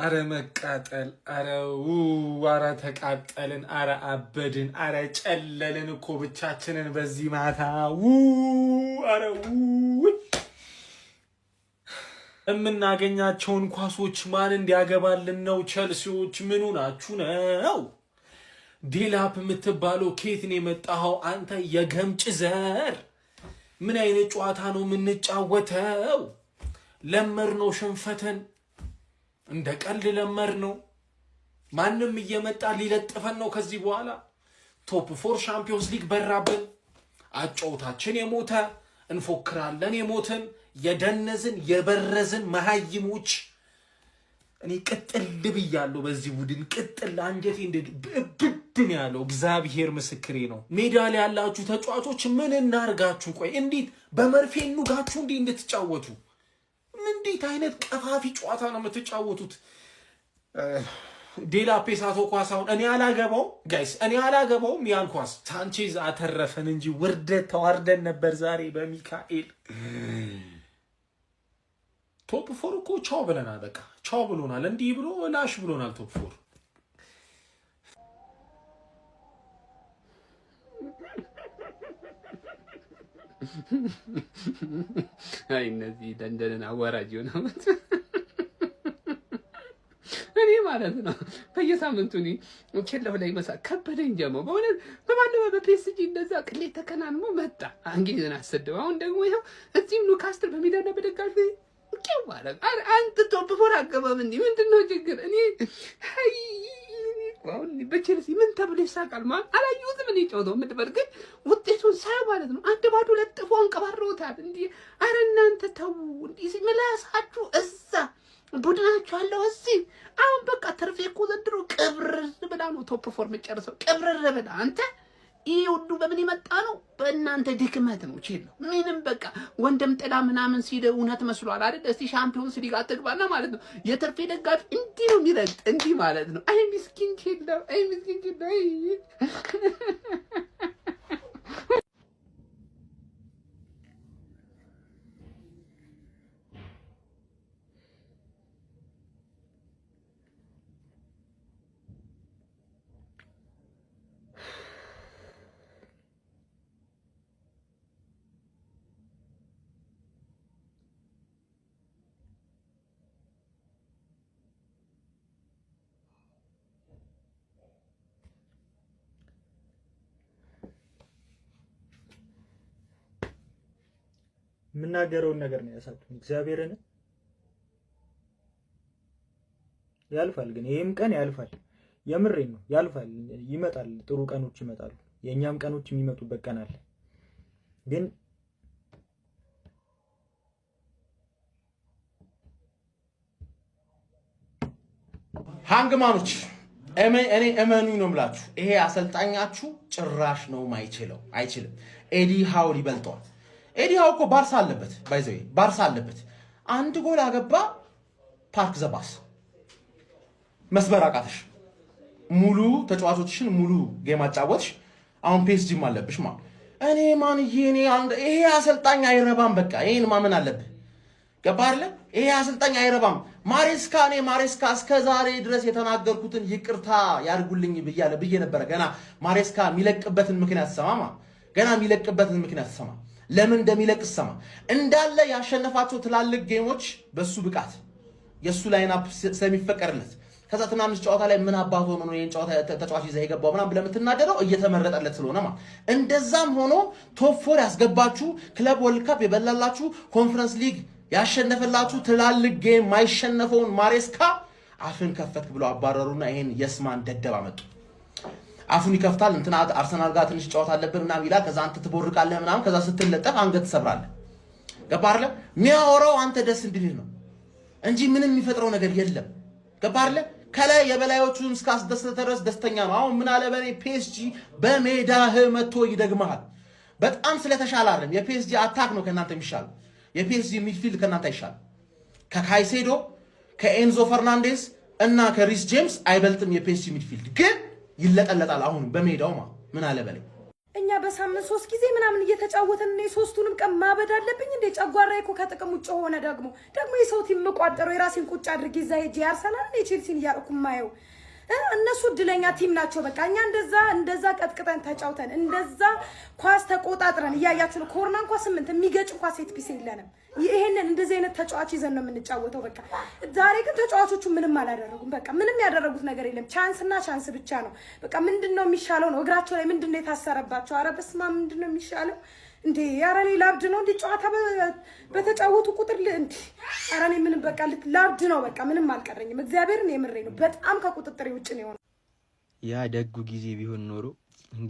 አረ መቃጠል፣ አረ ተቃጠልን፣ አረ አበድን፣ አረ ጨለልን እኮ ብቻችንን በዚህ ማታ። አረ የምናገኛቸውን ኳሶች ማን እንዲያገባልን ነው? ቸልሲዎች ምኑ ናችሁ ነው? ዴላፕ የምትባለው ኬት ነው የመጣኸው አንተ የገምጭ ዘር? ምን አይነት ጨዋታ ነው የምንጫወተው? ለመር ነው ሽንፈትን እንደ ቀልድ ለመር ነው። ማንም እየመጣ ሊለጥፈን ነው ከዚህ በኋላ። ቶፕ 4 ሻምፒዮንስ ሊግ በራብን። አጫውታችን የሞተ እንፎክራለን የሞትን የደነዝን የበረዝን መሃይሞች። እኔ ቅጥል ብያለሁ በዚህ ቡድን ቅጥል አንጀቴ ብድን ያለው እግዚአብሔር ምስክሬ ነው። ሜዳ ላይ ያላችሁ ተጫዋቾች ምን እናርጋችሁ? ቆይ እንዴት በመርፌ እንውጋችሁ እንዴ እንድትጫወቱ? እንዴት አይነት ቀፋፊ ጨዋታ ነው የምትጫወቱት? ዴላ ፔሳቶ ኳሳውን እኔ አላገባው ጋይስ፣ እኔ አላገባውም። ያን ኳስ ሳንቼዝ አተረፈን እንጂ ውርደት ተዋርደን ነበር ዛሬ በሚካኤል። ቶፕ 4 እኮ ቻው ብለናል። በቃ ቻው ብሎናል። እንዲህ ብሎ ላሽ ብሎናል ቶፕ 4። አይ እነዚህ ደንደንን አዋራጅ ነው እኔ ማለት ነው። በየሳምንቱ እኔ ኬላው ላይ መሳ ከበደኝ ጀመው በእውነት በማንበብ በፒኤስጂ እንደዛ ቅሌት ተከናንሞ መጣ። እንግሊዝን አሰደው። አሁን ደግሞ ይኸው እዚህም ኒውካስትል በሜዳና በደጋፊ ቄው ማለት አንተ ቶፕ 4 አገባም እንዴ? ምንድነው ችግር? እኔ አይ አሁን በቼልሲ ምን ተብሎ ይሳቃል? ማን አላየሁትም። እኔ ጨዋታው ምድበር ግን ውጤቱን ሳይ ማለት ነው አንድ ባዶ ለጥፎ አንቀባረውታል እንዴ። አረ እናንተ ተው እንዴ ሲመላሳችሁ እዛ ቡድናችሁ አለው እዚህ። አሁን በቃ ተርፌ እኮ ዘንድሮ ቅብር ብላ ነው ቶፕ 4 መጨረሰው። ቅብር ብላ አንተ ይሄ ሁሉ በምን ይመጣ ነው? በእናንተ ድክመት ነው። ቼል ነው ምንም በቃ ወንድም ጥላ ምናምን ሲል እውነት መስሏል አይደል? እስቲ ሻምፒዮንስ ሊግ አትግባና ማለት ነው የተርፌ ደጋፊ እንዲህ ነው የሚረግጥ እንዲህ ማለት ነው። አይ ምስኪን ቼል ነው። አይ ምስኪን ቼል ነው። የምናገረውን ነገር ነው ያሳጡኝ። እግዚአብሔርን ያልፋል፣ ግን ይሄም ቀን ያልፋል። የምሬን ነው ያልፋል፣ ይመጣል። ጥሩ ቀኖች ይመጣሉ። የኛም ቀኖች የሚመጡበት ቀን አለ። ግን ሃንግማኖች እኔ እመኑኝ ነው የምላችሁ፣ ይሄ አሰልጣኛችሁ ጭራሽ ነው አይችልም። ኤዲ ሃው ይበልጠዋል። ኤዲ ሃው እኮ ባርሳ አለበት፣ ባይዘው ባርሳ አለበት። አንድ ጎል አገባ፣ ፓርክ ዘባስ መስበር አቃተሽ፣ ሙሉ ተጫዋቾችሽን ሙሉ ጌም አጫወትሽ። አሁን ፒኤስጂም አለብሽ ማለት እኔ ማንዬ ይሄ አሰልጣኝ አይረባም። በቃ ይሄን ማመን አለብህ። ገባህ አይደለ? ይሄ አሰልጣኝ አይረባም። ማሬስካ እስከ ዛሬ ድረስ የተናገርኩትን ይቅርታ ያድርጉልኝ ብዬ ነበረ። ገና ማሬስካ የሚለቅበትን ምክንያት ሰማ። ለምን እንደሚለቅ ሰማ። እንዳለ ያሸነፋቸው ትላልቅ ጌሞች በሱ ብቃት የሱ ላይንአፕ ስለሚፈቀርለት፣ ከዛ ትናንሽ ጨዋታ ላይ ምን አባቶ ነው ይሄን ጨዋታ ተጫዋች ይዘህ የገባው ምናምን ብለህ የምትናደደው እየተመረጠለት ስለሆነ ማለት። እንደዛም ሆኖ ቶፕ 4 ያስገባችሁ፣ ክለብ ወርልድ ካፕ የበላላችሁ፣ ኮንፈረንስ ሊግ ያሸነፈላችሁ፣ ትላልቅ ጌም ማይሸነፈውን ማሬስካ አፍን ከፈትክ ብለው አባረሩና ይሄን የስማን ደደብ አመጡ። አፉን ይከፍታል። እንትና አርሰናል ጋር ትንሽ ጨዋታ አለብን ምናምን ይላል። ከዛ አንተ ትቦርቃለህ ምናምን፣ ከዛ ስትለጠፍ አንገት ትሰብራለህ። ገባህ አይደለ? የሚያወራው አንተ ደስ እንድልህ ነው እንጂ ምንም የሚፈጥረው ነገር የለም። ገባህ አይደለ? ከላይ የበላዮቹን እስካስደሰተ ድረስ ደስተኛ ነው። አሁን ምን አለ በኔ ፒኤስጂ በሜዳህ መጥቶ ይደግመሃል። በጣም ስለተሻለ አይደለም። የፒኤስጂ አታክ ነው ከናንተ የሚሻለው። የፒኤስጂ ሚድፊልድ ከናንተ አይሻል። ከካይሴዶ ከኤንዞ ፈርናንዴስ እና ከሪስ ጄምስ አይበልጥም የፒኤስጂ ሚድፊልድ ግን ይለጠለጣል። አሁን በሜዳው ምን አለ በለኝ እኛ በሳምንት 3 ጊዜ ምናምን እየተጫወተን ነው። ሶስቱንም ቀን ማበድ አለብኝ እንዴ? ጨጓራዬ እኮ ከጥቅም ውጭ ሆነ። ደግሞ የሰው ቲም መቋጠረው የራሴን ቁጭ አድርጌ እዛ ሄጄ አርሰናል ነው ቼልሲን እያልኩ ማየው። እነሱ እድለኛ ቲም ናቸው። በቃ እኛ እንደዛ ቀጥቅጠን ተጫውተን እንደዛ ኳስ ተቆጣጥረን እያያችሁ ነው። ኮርና እንኳን 8 የሚገጭ እንኳን ሴት ፒስ የለንም። ይሄንን እንደዚህ አይነት ተጫዋች ይዘን ነው የምንጫወተው። በቃ ዛሬ ግን ተጫዋቾቹ ምንም አላደረጉም። በቃ ምንም ያደረጉት ነገር የለም። ቻንስና ቻንስ ብቻ ነው። በቃ ምንድነው የሚሻለው ነው? እግራቸው ላይ ምንድነው የታሰረባቸው? ኧረ በስመ አብ ምንድነው የሚሻለው እንዴ? ኧረ እኔ ላብድ ነው እንዴ? ጨዋታ በተጫወቱ ቁጥር እንዴ! ኧረ እኔ ምንም በቃ ላብድ ነው። በቃ ምንም አልቀረኝም። እግዚአብሔርን የምሬ ነው። በጣም ከቁጥጥር ውጭ ነው የሆነው። ያ ደጉ ጊዜ ቢሆን ኖሮ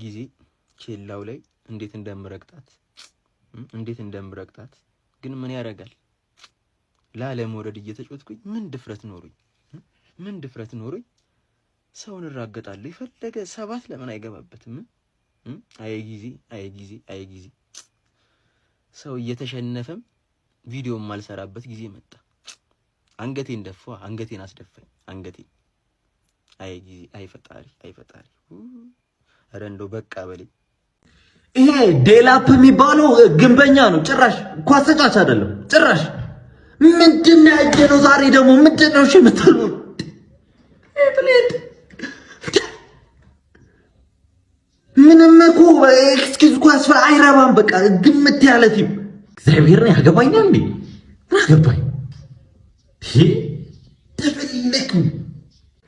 ጊዜ ቼላው ላይ እንዴት እንደምረግጣት ግን ምን ያደርጋል? ላለመውረድ እየተጫወትኩኝ ምን ድፍረት ኖሮኝ ሰውን እራገጣለሁ። የፈለገ 7 ለምን አይገባበትም? አይ ጊዜ ሰው እየተሸነፈም ቪዲዮ ማልሰራበት ጊዜ መጣ። አንገቴን አስደፋኝ። አይ ጊዜ አይ ፈጣሪ ኧረ እንደው በቃ በለኝ። ይሄ ዴላፕ የሚባለው ግንበኛ ነው። ጭራሽ ኳስ ተጫዋች አይደለም። ጭራሽ ምንድነው ያየነው? ዛሬ ደግሞ ምንድነው እሺ የምትሉ ምንም እኮ ኤክስኪውዝ ኳስ አይረባም። በቃ ግምት ያለ ቲም እግዚአብሔርን ያገባኛል እንዴ? አገባኝ ተፈልኩ።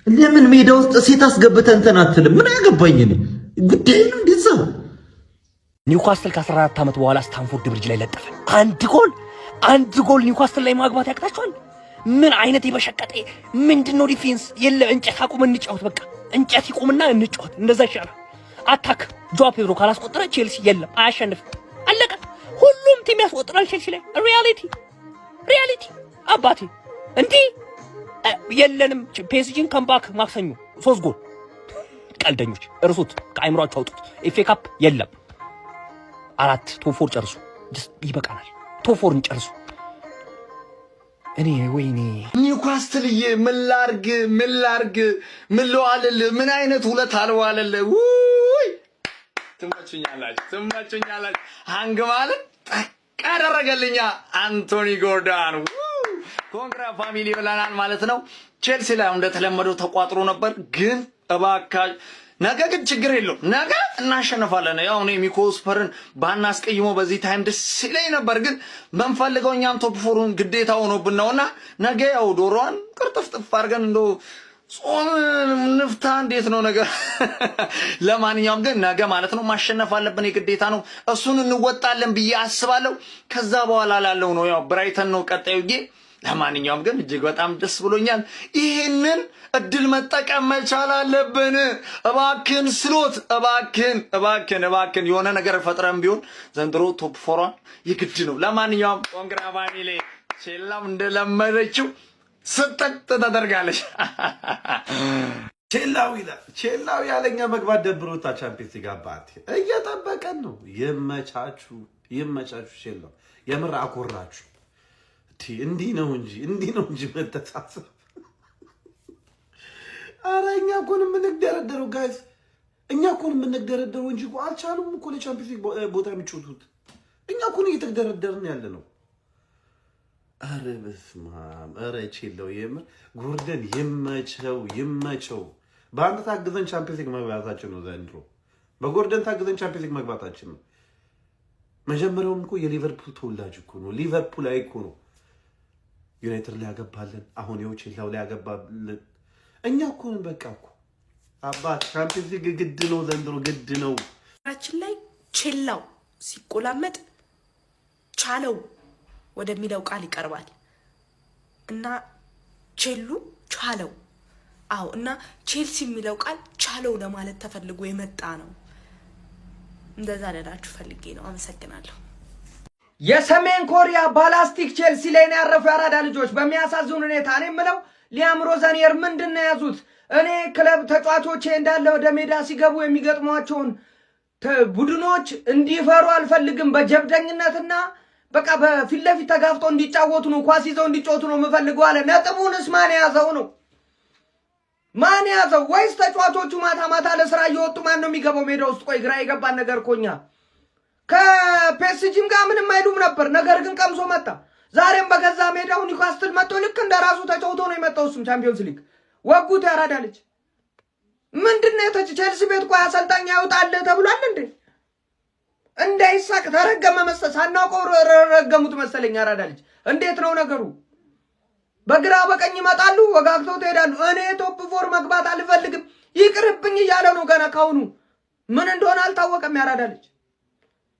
ለምን ሜዳ ውስጥ ሴት አስገብተን እንትን አትልም? ምን ያገባኝ እኔ ጉዳይ ነው እንደዛ። ኒውካስትል ከ14 ዓመት በኋላ ስታንፎርድ ብሪጅ ላይ ለጠፈ። አንድ ጎል ኒውካስትል ላይ ማግባት ያቅታችኋል? ምን አይነት የበሸቀጠ ምንድነው ዲፌንስ? የለ እንጨት አቁም እንጫወት። በቃ እንጨት ይቁምና እንጫወት። እንደዛ ይሻላል። አታክ ጆዋ ፔድሮ ካላስቆጠረ ቼልሲ የለም አያሸንፍም። አለቀ። ሁሉም ቲም ያስቆጥራል ቼልሲ ላይ። ሪያሊቲ አባቴ እንዴ የለንም። ፒኤስጂን ከምባክ ማክሰኞ 3 ጎል። ቀልደኞች እርሱት፣ ከአይምሯቸው አውጡት። ኤፍ ኤ ካፕ የለም። 4 ቶፕ 4 ጨርሱ። ይበቃናል። ቶፕ 4 እንጨርሱ። እኔ ወይኔ ኒውካስትልዬ ምን ላርግ ምን ልዋልል? ምን አይነት ሁለት አልዋለለ? ውይ ትመቹኛላችሁ። ሃንግ ማለት ጠቅ ያደረገልኛ አንቶኒ ጎርዳን። ኮንግራ ፋሚሊ ብለናል ማለት ነው። ቼልሲ ላይ እንደተለመደው ተቋጥሮ ነበር፣ ግን እባካችሁ ነገ ግን ችግር የለው፣ ነገ እናሸንፋለን። ያው እኔ ሚኮስፐርን ባናስቀይሞ በዚህ ታይም ደስ ይለኝ ነበር፣ ግን መንፈልገው እኛም ቶፕ 4ን ግዴታ ሆኖብን ነውና ነገ ያው ዶሮዋን ቅርጥፍጥፍ አድርገን እንደው ጾም ንፍታ። እንዴት ነው ነገር? ለማንኛውም ግን ነገ ማለት ነው ማሸነፍ አለብን፣ የግዴታ ነው። እሱን እንወጣለን ብዬ አስባለሁ። ከዛ በኋላ ላለው ነው ያው ብራይተን ነው ቀጣዩ ጌም። ለማንኛውም ግን እጅግ በጣም ደስ ብሎኛል። ይሄንን እድል መጠቀም መቻል አለብን። እባክን ስሎት እባክን የሆነ ነገር ፈጥረን ቢሆን ዘንድሮ ቶፕ 4 ይግድ ነው። ለማንኛውም ኮንግራ ፋሚሊ ቼላም እንደለመደችው ስጥጥ ተደርጋለች። ቼላው ያለኛ መግባት ደብሮታ ቻምፒየንስ ሊግ አባት እየጠበቀን ነው። ይመቻችሁ። ቼላው የምር አኮራችሁ። እንዲህ ነው እንጂ መተሳሰብ። ኧረ እኛ እኮ ነው የምንደረደረው ጋይስ፣ እንጂ እኮ አልቻሉም እኮ ለቻምፒየንስ ሊግ ቦታ የሚጫወቱት። እኛ እኮ ነው እየተደረደርን ያለ ነው። ኧረ በስመ አብ! ኧረ ቼላው የምር ጎርደን ይመቸው። በአንተ ታግዘን ቻምፒየንስ ሊግ መግባታችን ነው ዘንድሮ። በጎርደን ታግዘን ቻምፒየንስ ሊግ መግባታችን ነው። መጀመሪያውም እኮ የሊቨርፑል ተወላጅ እኮ ነው። ሊቨርፑል ላይ እኮ ነው ዩናይትድ ላይ ያገባልን። አሁን ይኸው ቼላው ላይ ያገባልን። እኛ እኮ ነን በቃ እኮ አባት ቻምፒየንስ ሊግ ግድ ነው ዘንድሮ፣ ግድ ነው። ራችን ላይ ቼላው ሲቆላመጥ ቻለው ወደሚለው ቃል ይቀርባል እና ቼሉ ቻለው። አዎ እና ቼልሲ የሚለው ቃል ቻለው ለማለት ተፈልጎ የመጣ ነው። እንደዛ ልላችሁ ፈልጌ ነው። አመሰግናለሁ። የሰሜን ኮሪያ ባላስቲክ ቼልሲ ላይ ነው ያረፉ የአራዳ ልጆች። በሚያሳዝን ሁኔታ እኔ የምለው ሊያም ሮዘኒየር ምንድን ነው የያዙት? እኔ ክለብ ተጫዋቾቼ እንዳለ ወደ ሜዳ ሲገቡ የሚገጥሟቸውን ቡድኖች እንዲፈሩ አልፈልግም። በጀብደኝነትና በቃ በፊት ለፊት ተጋፍጦ እንዲጫወቱ ነው፣ ኳስ ይዘው እንዲጫወቱ ነው የምፈልገው አለ። ነጥቡንስ ማን የያዘው ነው? ማን ያዘው? ወይስ ተጫዋቾቹ ማታ ማታ ለስራ እየወጡ ማን ነው የሚገባው ሜዳ ውስጥ? ቆይ ግራ የገባን ነገር ኮኛ ከፒኤስጂም ጋር ምንም አይሉም ነበር፣ ነገር ግን ቀምሶ መጣ። ዛሬም በገዛ ሜዳው ኒውካስትል መጥቶ ልክ እንደራሱ ተጫውቶ ነው የመጣው። እሱም ቻምፒዮንስ ሊግ ወጉት ያራዳ ልጅ ምንድነው? ቼልሲ ቤት ቆይ አሰልጣኝ ያውጣል ተብሏል እንዴ? እንዳይሳቅ ተረገመ መሰለ ሳናውቀው ረገሙት መሰለኝ። ያራዳ ልጅ እንዴት ነው ነገሩ? በግራ በቀኝ ይመጣሉ፣ ወጋግተው ትሄዳሉ። እኔ ቶፕ 4 መግባት አልፈልግም ይቅርብኝ እያለ ነው ገና ካሁኑ። ምን እንደሆነ አልታወቀም። ያራዳ ልጅ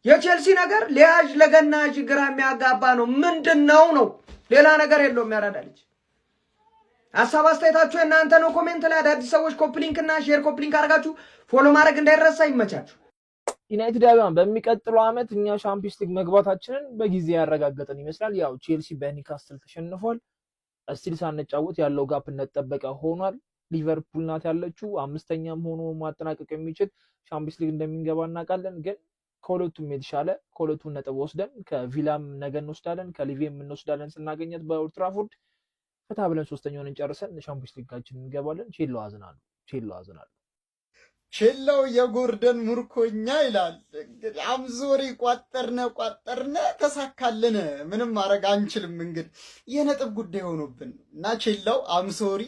የቼልሲ ነገር ሊያጅ ለገናጅ ግራ የሚያጋባ ነው። ምንድነው ነው? ሌላ ነገር የለውም። ያራዳ ልጅ ሐሳብ አስተያየታችሁ እናንተ ነው። ኮሜንት ላይ አዳዲስ ሰዎች ኮፕሊንክ እና ሼር ኮፕሊንክ አድርጋችሁ ፎሎ ማድረግ እንዳይረሳ። ይመቻችሁ። ዩናይትድ ያባን በሚቀጥለው ዓመት እኛ ሻምፒዮንስ ሊግ መግባታችንን በጊዜ ያረጋገጠን ይመስላል። ያው ቼልሲ በኒውካስትል ተሸንፏል። እስቲል ሳንጫወት ያለው ጋፕ እንደተጠበቀ ሆኗል። ሊቨርፑል ናት ያለችው አምስተኛም ሆኖ ማጠናቀቅ የሚችል ሻምፒዮንስ ሊግ እንደሚገባ እናውቃለን። ግን ከሁለቱም የተሻለ ከሁለቱም ነጥብ ወስደን ከቪላም ነገ እንወስዳለን፣ ከሊቪየም እንወስዳለን ስናገኘት በኦልድ ትራፎርድ ፈታ ብለን ሶስተኛውን እንጨርሰን ሻምፒዮንስ ሊጋችን እንገባለን። ቼሎ አዝናለሁ። ቼላው የጎርደን ምርኮኛ ይላል። እንግዲህ አምዞሪ ቋጠርነ ተሳካልን። ምንም ማድረግ አንችልም። እንግዲህ የነጥብ ጉዳይ ሆኖብን እና ቼላው አምሶሪ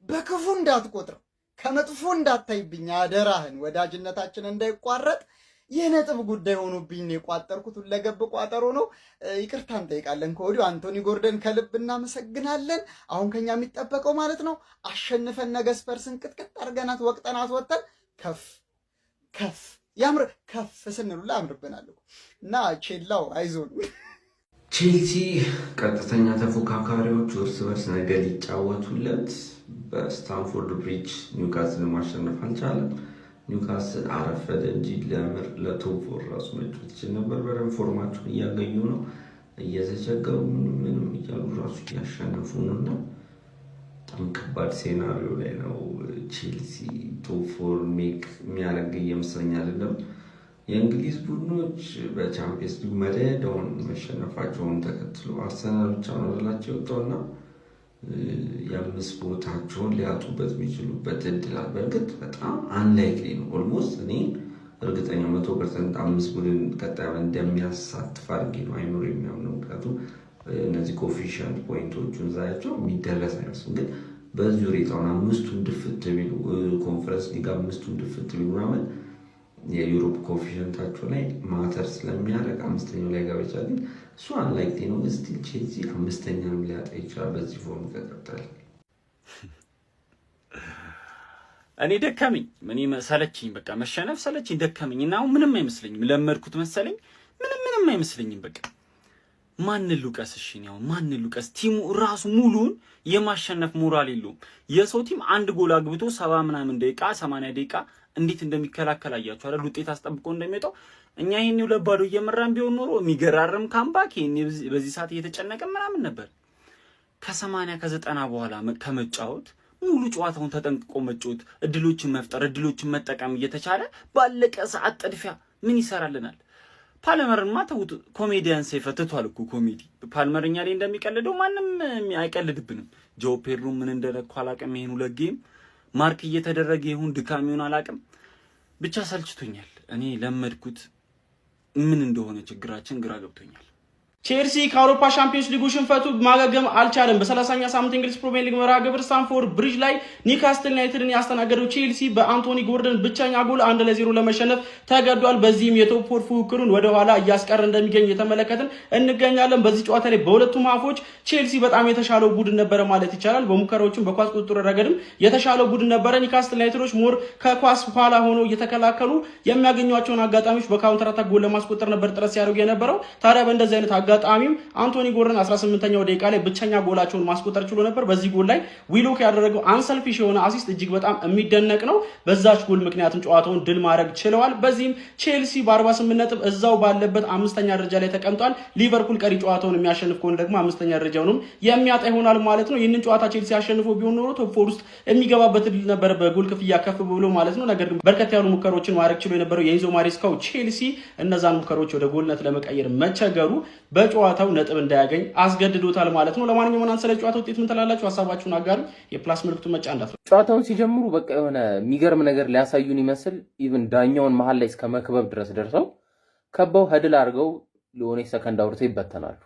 በክፉ እንዳትቆጥረው፣ ከመጥፎ እንዳታይብኝ አደራህን። ወዳጅነታችን እንዳይቋረጥ የነጥብ ጉዳይ ሆኖብኝ ነው የቋጠርኩት። ሁለገብ ቋጠሮ ነው። ይቅርታ እንጠይቃለን ከወዲሁ። አንቶኒ ጎርደን ከልብ እናመሰግናለን። አሁን ከኛ የሚጠበቀው ማለት ነው አሸንፈን ነገ ስፐርስን ቅጥቅጥ አድርገናት ወቅጠናት ወጥተን ከፍ ስንሉላ ያምርብናል እና ቼላው አይዞን። ቼልሲ ቀጥተኛ ተፎካካሪዎቹ እርስ በርስ ነገ ሊጫወቱለት በስታንፎርድ ብሪጅ ኒውካስል ማሸነፍ አልቻለም። ኒውካስል አረፈደ እንጂ ለምር ለቶፕ 4 ራሱ መጫወት ይችል ነበር። በደንብ ፎርማቸውን እያገኙ ነው፣ እየተቸገሩ ምንም እያሉ ራሱ እያሸነፉ ነው እና በጣም ከባድ ሴናሪዮ ላይ ነው ቼልሲ። ቶፕ 4 ሜክ የሚያደርግ እየመሰለኝ አይደለም። የእንግሊዝ ቡድኖች በቻምፒየንስ ሊግ መደዳውን መሸነፋቸውን ተከትሎ አርሰናል ብቻ ነው ላቸው የወጣውና የአምስት ቦታቸውን ሊያጡበት የሚችሉበት እድላል። በእርግጥ በጣም አንላይክሊ ነው። ኦልሞስት እኔ እርግጠኛ 100% 5 ቡድን ቀጣይ እንደሚያሳትፍ አድርጌ ነው አይኖር የሚያምነው። ምክንያቱም እነዚህ ኮፊሽንት ፖይንቶቹን ዛያቸው የሚደረስ አይመስሉም። ግን በዚህ ሁኔታውን 5ቱን ድፍት ቢሉ ኮንፈረንስ ሊግ 5ቱን ድፍት ቢሉ ምናምን የዩሮፕ ኮፊሽንታቸው ላይ ማተር ስለሚያደርግ 5ኛው ላይ ገባ ይችላል። ግን እሱ አንላይክሊ ነው። ስቲል ቼልሲ 5ኛም ሊያጣ ይችላል በዚህ ፎርም ከቀጠለ። እኔ ደከመኝ፣ ሰለችኝ፣ በቃ መሸነፍ ሰለችኝ፣ ደከመኝ እና አሁን ምንም አይመስለኝም። ለመድኩት መሰለኝ። ምንም አይመስለኝም። በቃ ማን ሉቀስ ነው ማን ሉቀስ? ቲሙ ራሱ ሙሉን የማሸነፍ ሞራል የለውም። የሰው ቲም አንድ ጎል አግብቶ 70 ምናምን ደቂቃ 80 ደቂቃ እንዴት እንደሚከላከል አያችሁ አይደል? ውጤት አስጠብቆ እንደሚወጣው እኛ ይሄን ለባዶ እየመራን ቢሆን ኖሮ የሚገራርም ካምባክ ይሄን በዚህ ሰዓት እየተጨነቀ ምናምን ነበር። ከ80 ከ90 በኋላ ከመጫወት ሙሉ ጨዋታውን ተጠንቅቆ መጫወት፣ እድሎችን መፍጠር፣ እድሎችን መጠቀም እየተቻለ ባለቀ ሰዓት ጥድፊያ ምን ይሰራልናል? ፓልመርማ ተውት። ኮሜዲያን ሰይፈትቷል እኮ ኮሜዲ። ፓልመርኛ ላይ እንደሚቀልደው ማንም አይቀልድብንም። ጆ ፔድሮ ምን እንደነኩ አላውቅም። ይሄን ሁለት ጌም ማርክ እየተደረገ ይሁን ድካሚውን አላውቅም። ብቻ ሰልችቶኛል። እኔ ለመድኩት ምን እንደሆነ ችግራችን ግራ ገብቶኛል። ቼልሲ ከአውሮፓ ሻምፒዮንስ ሊጉ ሽንፈቱ ማገገም አልቻለም። በ30ኛ ሳምንት እንግሊዝ ፕሪሚየር ሊግ መርሃ ግብር ስታንፎርድ ብሪጅ ላይ ኒውካስትል ዩናይትድን ያስተናገደው ቼልሲ በአንቶኒ ጎርደን ብቸኛ ጎል 1-0 ለመሸነፍ ተገዷል። በዚህም የቶፕ 4 ፉክክሩን ወደ ኋላ እያስቀረ እንደሚገኝ የተመለከትን እንገኛለን። በዚህ ጨዋታ ላይ በሁለቱም ሀፎች ቼልሲ በጣም የተሻለው ቡድን ነበረ ማለት ይቻላል። በሙከራዎቹም በኳስ ቁጥጥር ረገድም የተሻለው ቡድን ነበረ። ኒውካስትል ዩናይትዶች ሞር ከኳስ ኋላ ሆኖ እየተከላከሉ የሚያገኟቸውን አጋጣሚዎች በካውንተር አታክ ጎል ለማስቆጠር ነበር ጥረት ሲያደርጉ የነበረው። ታዲያ በእንደዚህ አይነት አጋጣሚም አንቶኒ ጎርደን 18ኛው ደቂቃ ላይ ብቸኛ ጎላቸውን ማስቆጠር ችሎ ነበር። በዚህ ጎል ላይ ዊሎክ ያደረገው አንሰልፊሽ የሆነ አሲስት እጅግ በጣም የሚደነቅ ነው። በዛች ጎል ምክንያቱም ጨዋታውን ድል ማድረግ ችለዋል። በዚህም ቼልሲ በ48 ነጥብ እዛው ባለበት 5ኛ ደረጃ ላይ ተቀምጧል። ሊቨርፑል ቀሪ ጨዋታውን የሚያሸንፍ ከሆነ ደግሞ 5ኛ ደረጃውንም የሚያጣ ይሆናል ማለት ነው። ይህንን ጨዋታ ቼልሲ አሸንፎ ቢሆን ኖሮ ቶፕ 4 ውስጥ የሚገባበት ድል ነበር በጎል ክፍያ ከፍ ብሎ ማለት ነው። ነገር ግን በርከት ያሉ ሙከሮችን ማድረግ ችሎ የነበረው የኢንዞ ማሬስካው ቼልሲ እነዛን ሙከሮች ወደ ጎልነት ለመቀየር መቸገሩ በጨዋታው ነጥብ እንዳያገኝ አስገድዶታል ማለት ነው። ለማንኛውም እናንተ ስለ ጨዋታው ውጤት ምን ትላላችሁ? ሐሳባችሁን አጋሩ። የፕላስ ምልክቱን መጫ እንዳትረሱ። ጨዋታውን ሲጀምሩ በቃ የሆነ የሚገርም ነገር ሊያሳዩን ይመስል ኢቭን ዳኛውን መሀል ላይ እስከ መክበብ ድረስ ደርሰው ከበው ሄድል አድርገው ለሆነ ሰከንድ አውርተው ይበተናሉ።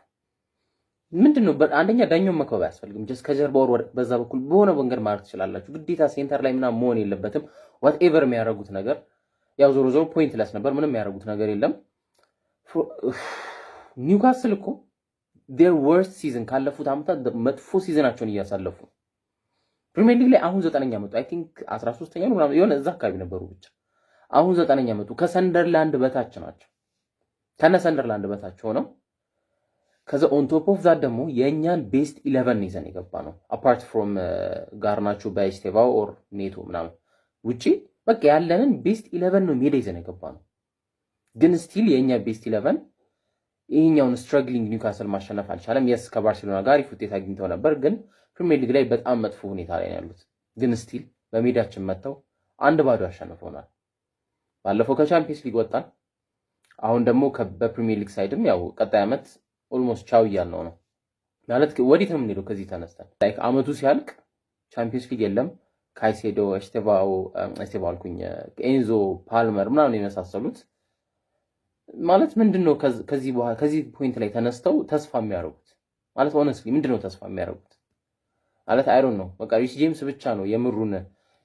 ምንድነው አንደኛ ዳኛውን መክበብ አያስፈልግም። ጀስት ከጀርባ ወር በዛ በኩል በሆነ መንገድ ማድረግ ትችላላችሁ። ግዴታ ሴንተር ላይ ምናምን መሆን የለበትም። ዋትኤቨር የሚያደርጉት ነገር ያው ዞሮ ዞሮ ፖይንትለስ ነበር። ምንም የሚያደርጉት ነገር የለም። ኒውካስል እኮ their worst season ካለፉት አመታት መጥፎ ሲዝናቸውን እያሳለፉ ፕሪሚየር ሊግ ላይ አሁን 9ኛ መጡ። አይ ቲንክ 13ኛ ነው ምናምን የሆነ እዛ አካባቢ ነበሩ። ብቻ አሁን 9ኛ መጡ። ከሰንደርላንድ በታች ናቸው። ከሰንደርላንድ በታች ሆነው ከዛ ኦን ቶፕ ኦፍ ዛት ደግሞ የኛን ቤስት 11 ይዘን የገባ ነው አፓርት ፍሮም ጋርናቾ ባይስቴቫው ኦር ኔቶ ምናምን ውጪ በቃ ያለንን ቤስት 11 ነው ሜዳ ይዘን የገባ ነው። ግን ስቲል የኛ ቤስት 11 ይሄኛውን ስትራግሊንግ ኒውካስል ማሸነፍ አልቻለም። የስ ከባርሴሎና ጋር ውጤት አግኝተው ነበር፣ ግን ፕሪሚየር ሊግ ላይ በጣም መጥፎ ሁኔታ ላይ ነው ያሉት። ግን ስቲል በሜዳችን መጥተው 1-0 አሸንፈውናል። ባለፈው ከቻምፒየንስ ሊግ ወጣን። አሁን ደግሞ በፕሪሚየር ሊግ ሳይድም ያው ቀጣይ አመት ኦልሞስት ቻው እያልነው ነው ማለት ወዴት ነው የምንሄደው? ከዚህ ተነስተን ላይክ አመቱ ሲያልቅ ቻምፒየንስ ሊግ የለም ካይሴዶ ኤስቴቫኦ አልኩኝ ኤንዞ ፓልመር ምናምን የመሳሰሉት ማለት ምንድነው ከዚህ በኋላ ከዚህ ፖይንት ላይ ተነስተው ተስፋ የሚያደርጉት ማለት ሆነስሊ ምንድነው ተስፋ የሚያደርጉት ማለት አይ ዶንት ኖ በቃ ሪስ ጄምስ ብቻ ነው የምሩን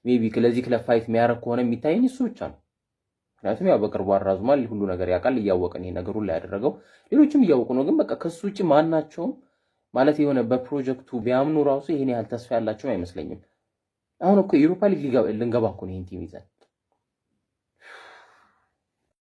ሜቢ ለዚህ ክለብ ፋይት የሚያደርግ ከሆነ የሚታየኝ እሱ ብቻ ነው። ምክንያቱም ያው በቅርቡ አራዝሟል፣ ሁሉ ነገር ያውቃል፣ እያወቀን ይሄ ነገር ሁሉ ያደረገው ሌሎችም እያወቁ ነው። ግን በቃ ከሱ ውጪ ማናቸውም ማለት የሆነ በፕሮጀክቱ ቢያምኑ ራሱ ይሄን ያህል ተስፋ ያላቸው አይመስለኝም። አሁን እኮ ዩሮፓ ሊግ ልንገባ እኮ ነው ይሄን ቲም ይዘን